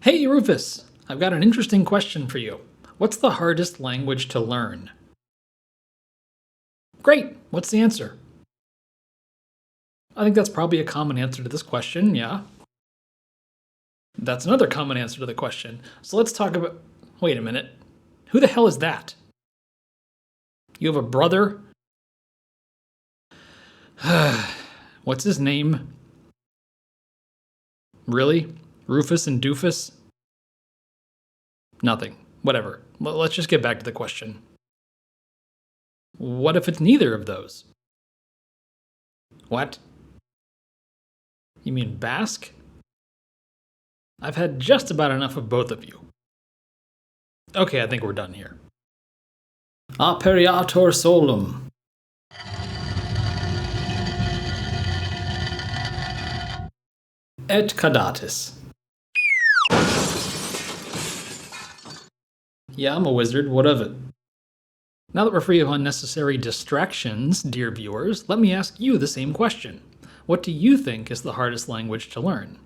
Hey Rufus, I've got an interesting question for you. What's the hardest language to learn? Great, what's the answer? I think that's probably a common answer to this question, yeah. That's another common answer to the question. So let's talk about. Wait a minute. Who the hell is that? You have a brother? What's his name? Really? Rufus and Doofus? Nothing. Whatever. Let's just get back to the question. What if it's neither of those? What? You mean Basque? I've had just about enough of both of you. Okay, I think we're done here. Aperiator solum. Et cadatis. Yeah, I'm a wizard. What of it? Now that we're free of unnecessary distractions, dear viewers, let me ask you the same question. What do you think is the hardest language to learn?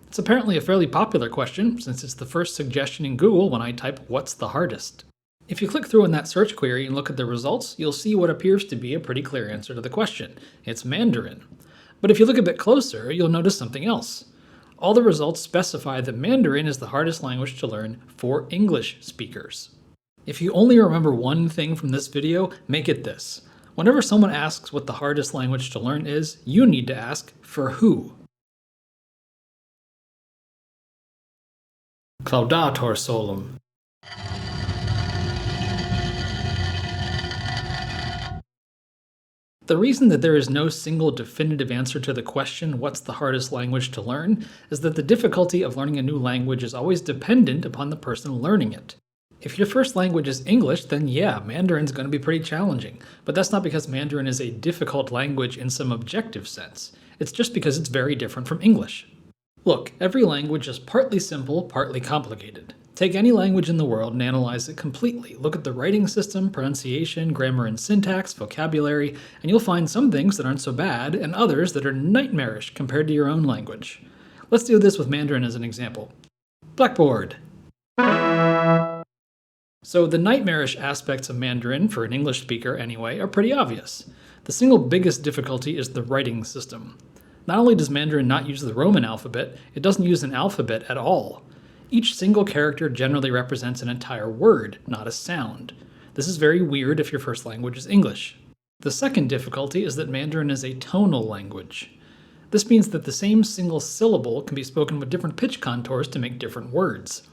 It's apparently a fairly popular question, since it's the first suggestion in Google when I type "what's the hardest?" If you click through in that search query and look at the results, you'll see what appears to be a pretty clear answer to the question. It's Mandarin. But if you look a bit closer, you'll notice something else. All the results specify that Mandarin is the hardest language to learn for English speakers. If you only remember one thing from this video, make it this. Whenever someone asks what the hardest language to learn is, you need to ask, for who? Claudator solum. The reason that there is no single definitive answer to the question, what's the hardest language to learn, is that the difficulty of learning a new language is always dependent upon the person learning it. If your first language is English, then yeah, Mandarin's going to be pretty challenging. But that's not because Mandarin is a difficult language in some objective sense. It's just because it's very different from English. Look, every language is partly simple, partly complicated. Take any language in the world and analyze it completely. Look at the writing system, pronunciation, grammar and syntax, vocabulary, and you'll find some things that aren't so bad and others that are nightmarish compared to your own language. Let's do this with Mandarin as an example. Blackboard. So the nightmarish aspects of Mandarin, for an English speaker anyway, are pretty obvious. The single biggest difficulty is the writing system. Not only does Mandarin not use the Roman alphabet, it doesn't use an alphabet at all. Each single character generally represents an entire word, not a sound. This is very weird if your first language is English. The second difficulty is that Mandarin is a tonal language. This means that the same single syllable can be spoken with different pitch contours to make different words.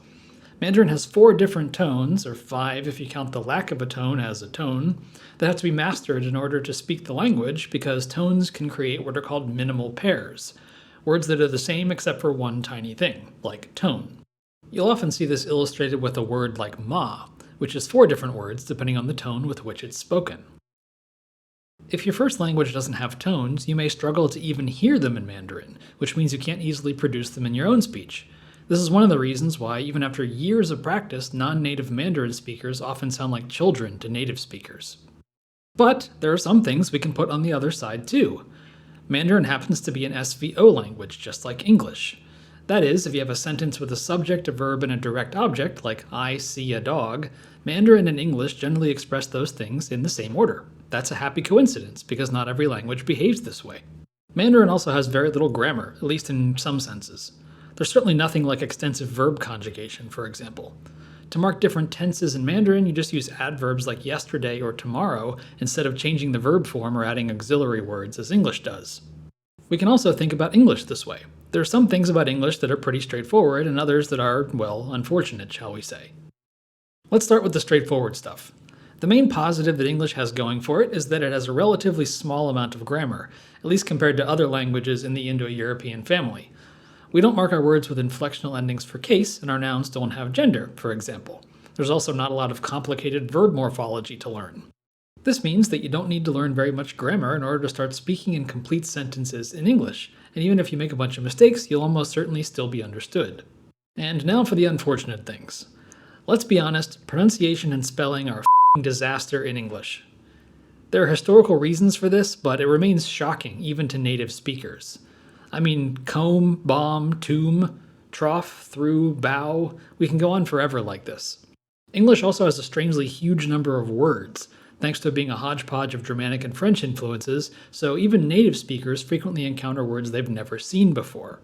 Mandarin has 4 different tones, or 5 if you count the lack of a tone as a tone, that have to be mastered in order to speak the language because tones can create what are called minimal pairs, words that are the same except for one tiny thing, like tone. You'll often see this illustrated with a word like ma, which is 4 different words depending on the tone with which it's spoken. If your first language doesn't have tones, you may struggle to even hear them in Mandarin, which means you can't easily produce them in your own speech. This is one of the reasons why, even after years of practice, non-native Mandarin speakers often sound like children to native speakers. But there are some things we can put on the other side too. Mandarin happens to be an SVO language, just like English. That is, if you have a sentence with a subject, a verb, and a direct object, like I see a dog, Mandarin and English generally express those things in the same order. That's a happy coincidence, because not every language behaves this way. Mandarin also has very little grammar, at least in some senses. There's certainly nothing like extensive verb conjugation, for example. To mark different tenses in Mandarin, you just use adverbs like yesterday or tomorrow instead of changing the verb form or adding auxiliary words as English does. We can also think about English this way. There are some things about English that are pretty straightforward and others that are, well, unfortunate, shall we say. Let's start with the straightforward stuff. The main positive that English has going for it is that it has a relatively small amount of grammar, at least compared to other languages in the Indo-European family. We don't mark our words with inflectional endings for case, and our nouns don't have gender, for example. There's also not a lot of complicated verb morphology to learn. This means that you don't need to learn very much grammar in order to start speaking in complete sentences in English, and even if you make a bunch of mistakes, you'll almost certainly still be understood. And now for the unfortunate things. Let's be honest, pronunciation and spelling are a f***ing disaster in English. There are historical reasons for this, but it remains shocking even to native speakers. I mean, comb, bomb, tomb, trough, through, bow. We can go on forever like this. English also has a strangely huge number of words, thanks to it being a hodgepodge of Germanic and French influences, so even native speakers frequently encounter words they've never seen before.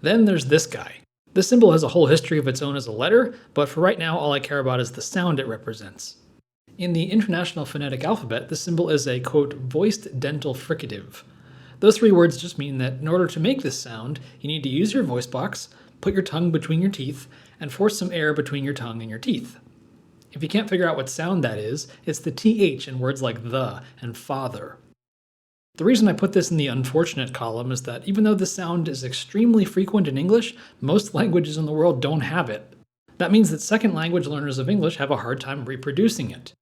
Then there's this guy. This symbol has a whole history of its own as a letter, but for right now all I care about is the sound it represents. In the International Phonetic Alphabet, this symbol is a, quote, voiced dental fricative. Those 3 words just mean that in order to make this sound, you need to use your voice box, put your tongue between your teeth, and force some air between your tongue and your teeth. If you can't figure out what sound that is, it's the TH in words like the and father. The reason I put this in the unfortunate column is that even though this sound is extremely frequent in English, most languages in the world don't have it. That means that second language learners of English have a hard time reproducing it.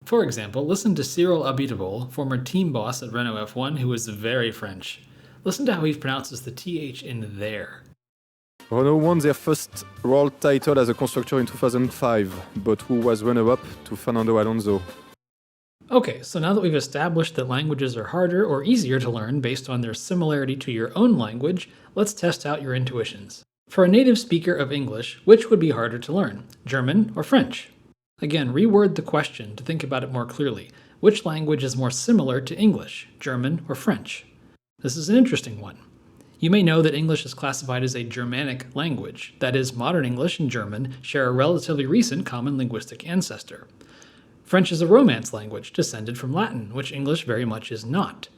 For example, listen to Cyril Abiteboul, former team boss at Renault F1, who is very French. Listen to how he pronounces the TH in there. Renault won their first world title as a constructor in 2005, but who was runner-up to Fernando Alonso. Okay, so now that we've established that languages are harder or easier to learn based on their similarity to your own language, let's test out your intuitions. For a native speaker of English, which would be harder to learn, German or French? Again, reword the question to think about it more clearly. Which language is more similar to English, German or French? This is an interesting one. You may know that English is classified as a Germanic language. That is, modern English and German share a relatively recent common linguistic ancestor. French is a Romance language, descended from Latin, which English very much is not.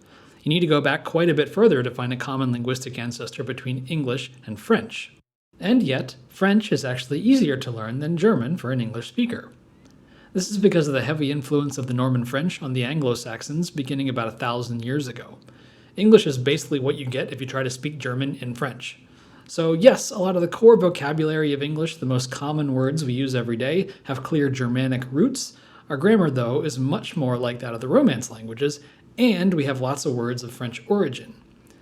You need to go back quite a bit further to find a common linguistic ancestor between English and French. And yet, French is actually easier to learn than German for an English speaker. This is because of the heavy influence of the Norman French on the Anglo-Saxons beginning about 1,000 years ago. English is basically what you get if you try to speak German in French. So yes, a lot of the core vocabulary of English, the most common words we use every day, have clear Germanic roots. Our grammar, though, is much more like that of the Romance languages, and we have lots of words of French origin.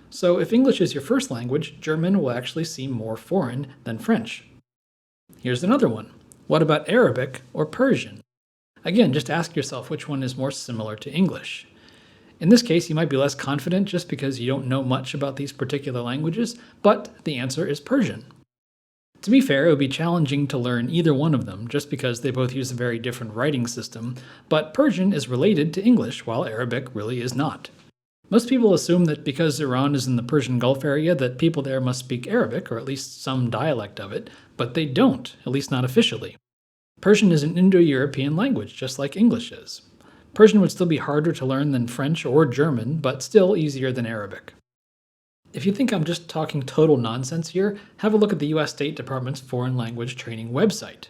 So if English is your first language, German will actually seem more foreign than French. Here's another one. What about Arabic or Persian? Again, just ask yourself which one is more similar to English. In this case, you might be less confident just because you don't know much about these particular languages, but the answer is Persian. To be fair, it would be challenging to learn either one of them just because they both use a very different writing system, but Persian is related to English while Arabic really is not. Most people assume that because Iran is in the Persian Gulf area that people there must speak Arabic, or at least some dialect of it, but they don't, at least not officially. Persian is an Indo-European language, just like English is. Persian would still be harder to learn than French or German, but still easier than Arabic. If you think I'm just talking total nonsense here, have a look at the US State Department's Foreign Language Training website.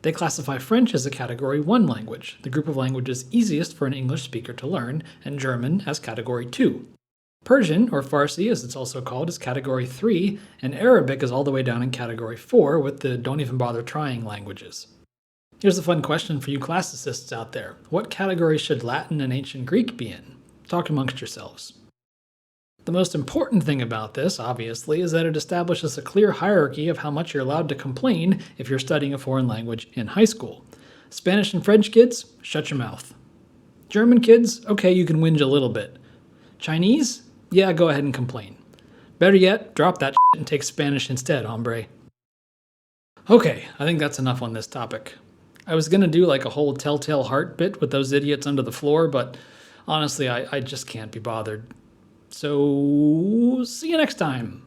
They classify French as a Category 1 language, the group of languages easiest for an English speaker to learn, and German as Category 2. Persian, or Farsi as it's also called, is Category 3, and Arabic is all the way down in Category 4 with the don't even bother trying languages. Here's a fun question for you classicists out there. What category should Latin and Ancient Greek be in? Talk amongst yourselves. The most important thing about this, obviously, is that it establishes a clear hierarchy of how much you're allowed to complain if you're studying a foreign language in high school. Spanish and French kids, shut your mouth. German kids, okay, you can whinge a little bit. Chinese? Yeah, go ahead and complain. Better yet, drop that shit and take Spanish instead, hombre. Okay, I think that's enough on this topic. I was gonna do like a whole telltale heart bit with those idiots under the floor, but honestly, I just can't be bothered. So, see you next time.